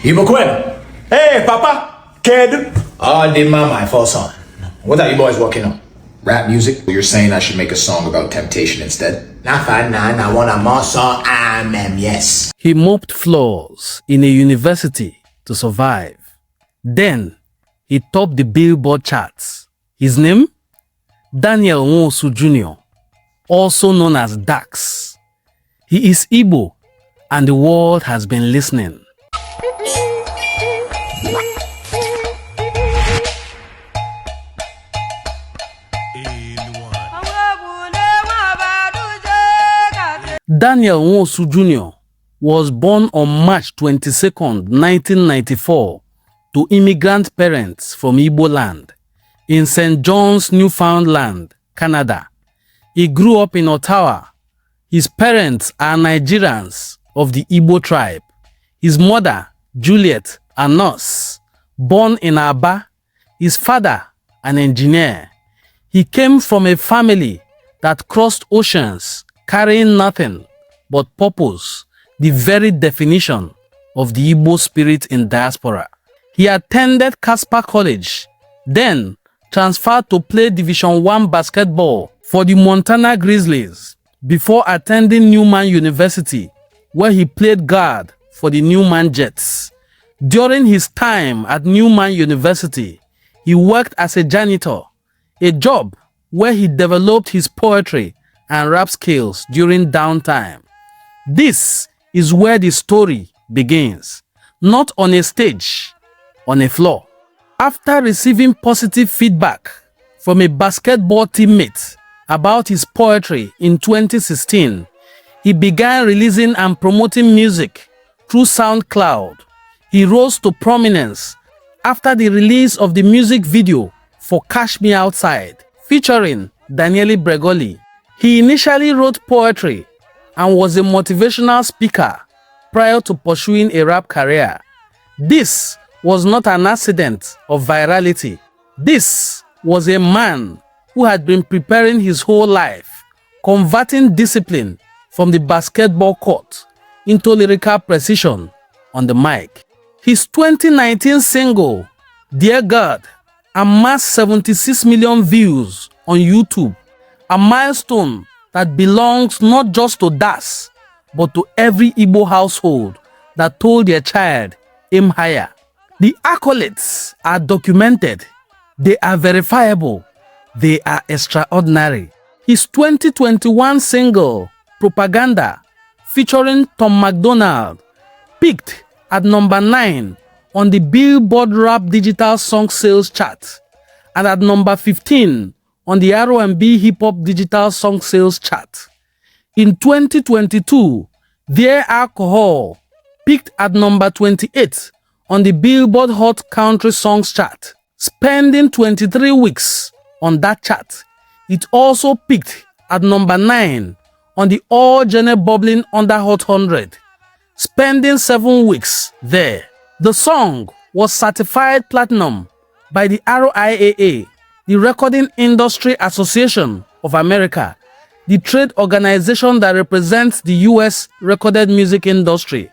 Igbo Queen. Hey, Papa. Kid. Oh, Dima, my first son. What are you boys working on? Rap music? You're saying I should make a song about temptation instead? Nah, fine, I want a more song. Yes. He mopped floors in a university to survive. Then, he topped the Billboard charts. His name? Daniel Nwosu Jr, also known as Dax. He is Igbo, and the world has been listening. Daniel Nwosu Jr was born on March 22nd, 1994 to immigrant parents from Igbo land in St. John's, Newfoundland, Canada. He grew up in Ottawa. His parents are Nigerians of the Igbo tribe. His mother, Juliet, a nurse, born in Aba. His father, an engineer. He came from a family that crossed oceans carrying nothing but purpose, the very definition of the Igbo spirit in diaspora. He attended Casper College, then transferred to play Division I basketball for the Montana Grizzlies before attending Newman University, where he played guard for the Newman Jets. During his time at Newman University, he worked as a janitor, a job where he developed his poetry and rap skills during downtime. This is where the story begins, not on a stage, on a floor. After receiving positive feedback from a basketball teammate about his poetry in 2016, he began releasing and promoting music through SoundCloud. He rose to prominence after the release of the music video for Cash Me Outside, featuring Daniele Bregoli. He initially wrote poetry and was a motivational speaker prior to pursuing a rap career. This was not an accident of virality. This was a man who had been preparing his whole life, converting discipline from the basketball court into lyrical precision on the mic. His 2019 single, Dear God, amassed 76 million views on YouTube, a milestone that belongs not just to Das, but to every Igbo household that told their child, aim higher. The accolades are documented, they are verifiable, they are extraordinary. His 2021 single, Propaganda, featuring Tom McDonald, peaked at number 9 on the Billboard Rap Digital Song Sales Chart and at number 15 on the R&B Hip Hop Digital Song Sales Chart. In 2022, Their Alcohol peaked at number 28 on the Billboard Hot Country Songs Chart. Spending 23 weeks on that chart, it also peaked at number 9 on the All Genre Bubbling Under Hot 100, spending 7 weeks there. The song was certified platinum by the RIAA, the Recording Industry Association of America, the trade organization that represents the US recorded music industry,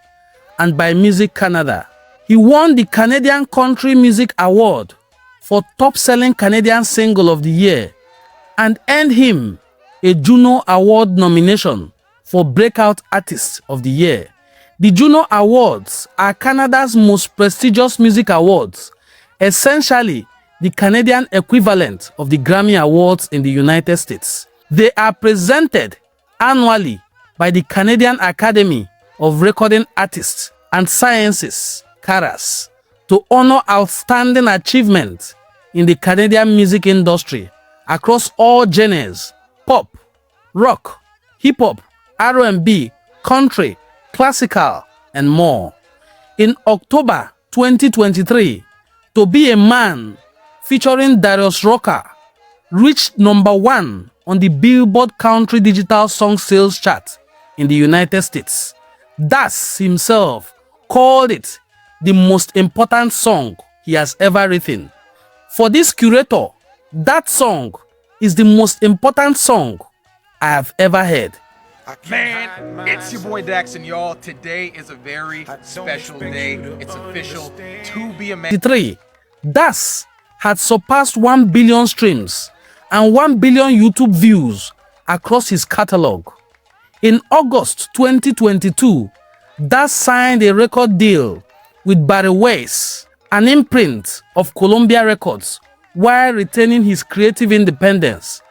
and by Music Canada. He won the Canadian Country Music Award for top-selling Canadian Single of the Year and earned him a Juno Award nomination for Breakout Artist of the Year. The Juno Awards are Canada's most prestigious music awards, essentially the Canadian equivalent of the Grammy Awards in the United States. They are presented annually by the Canadian Academy of Recording Artists and Sciences, CARAS, to honor outstanding achievement in the Canadian music industry across all genres: pop, rock, hip-hop, R&B, country, classical, and more. In October 2023, To Be a Man, featuring Darius Rucker, reached number 1 on the Billboard Country Digital Song Sales Chart in the United States. Das himself called it the most important song he has ever written. For this curator, that song is the most important song I have ever heard. Man, it's your boy Dax, and y'all, today is a very special day. It's official to be a man. 3. Das had surpassed 1 billion streams and 1 billion YouTube views across his catalog. In August 2022, Das signed a record deal with Barry Weiss, an imprint of Columbia Records, while retaining his creative independence,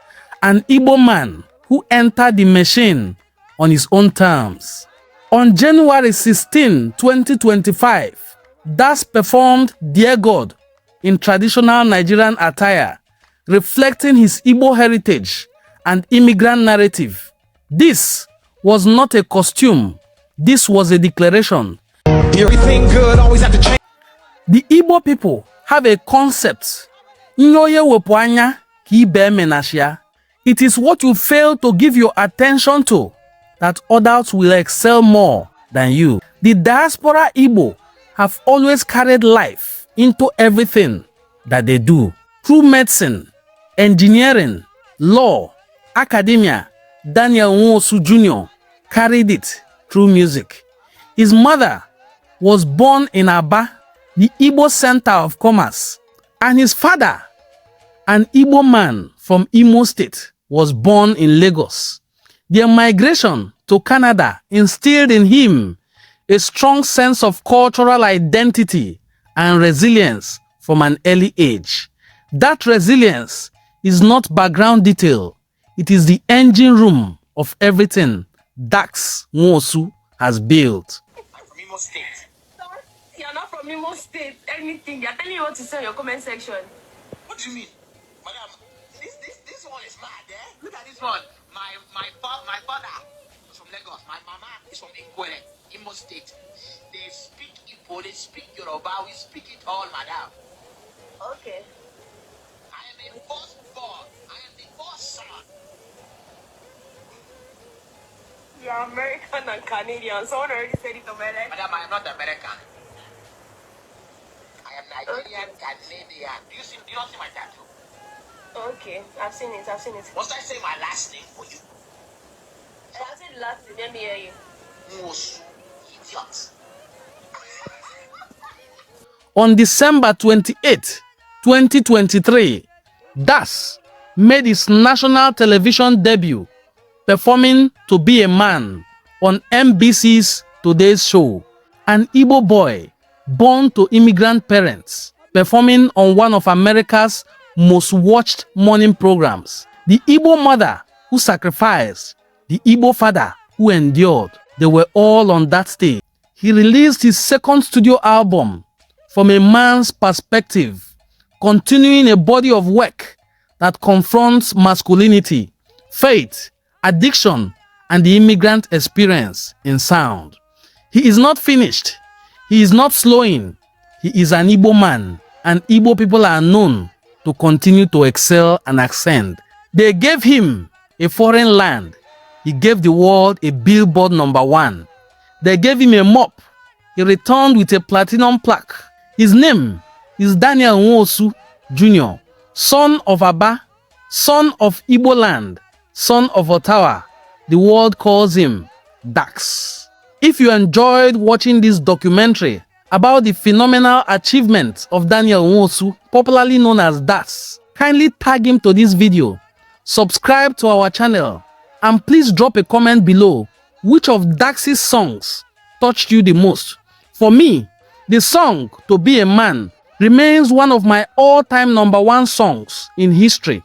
an Igbo man who entered the machine on his own terms. On January 16, 2025, Das performed Dear God in traditional Nigerian attire, reflecting his Igbo heritage and immigrant narrative. This was not a costume, this was a declaration. Everything good always have to change. The Igbo people have a concept. It is what you fail to give your attention to that others will excel more than you. The diaspora Igbo have always carried life into everything that they do. Through medicine, engineering, law, academia, Daniel Nwosu Jr. carried it through music. His mother was born in Aba, the Igbo center of commerce, and his father, an Igbo man from Imo State, was born in Lagos. Their migration to Canada instilled in him a strong sense of cultural identity and resilience from an early age. That resilience is not background detail, it is the engine room of everything Dax Nwosu has built. I'm from Imo State. Sorry? You're not from Imo State. Anything. You're telling me what to say in your comment section. What do you mean? Madam, this one is mad, eh? Look at this one. My father is from Lagos. My mama is from Ikwere, Imo State. They speak Igbo, they speak Yoruba, we speak it all, madam. Okay. I am the firstborn. I am the first son. You're American and Canadian. Someone already said it already. Madam, I am not American. I am Nigerian, Canadian. Do you not see my tattoo? Okay, I've seen it. Must I say my last name for you? I'll say the last thing. Let me hear you. Nwosu, idiot. On December 28, 2023, Das made his national television debut, performing To Be a Man on NBC's Today's Show. An Igbo boy born to immigrant parents, performing on one of America's most watched morning programs. The Igbo mother who sacrificed, the Igbo father who endured, they were all on that stage. He released his second studio album, From a Man's Perspective, continuing a body of work that confronts masculinity, faith, addiction, and the immigrant experience in sound. He is not finished. He is not slowing. He is an Igbo man, and Igbo people are known to continue to excel and ascend. They gave him a foreign land. He gave the world a Billboard #1. They gave him a mop. He returned with a platinum plaque. His name is Daniel Nwosu Jr., son of Aba, son of Igbo land, son of Ottawa. The world calls him Dax. If you enjoyed watching this documentary about the phenomenal achievements of Daniel Nwosu, popularly known as Das, kindly tag him to this video, subscribe to our channel, and please drop a comment below which of Dax's songs touched you the most. For me, the song To Be a Man remains one of my all-time #1 songs in history.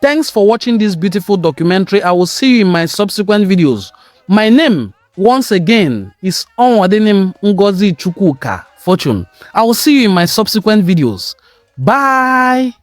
Thanks for watching this beautiful documentary. I will see you in my subsequent videos. My name, once again, is Onwadenim Ngozi Chukwuka Fortune. I will see you in my subsequent videos. Bye!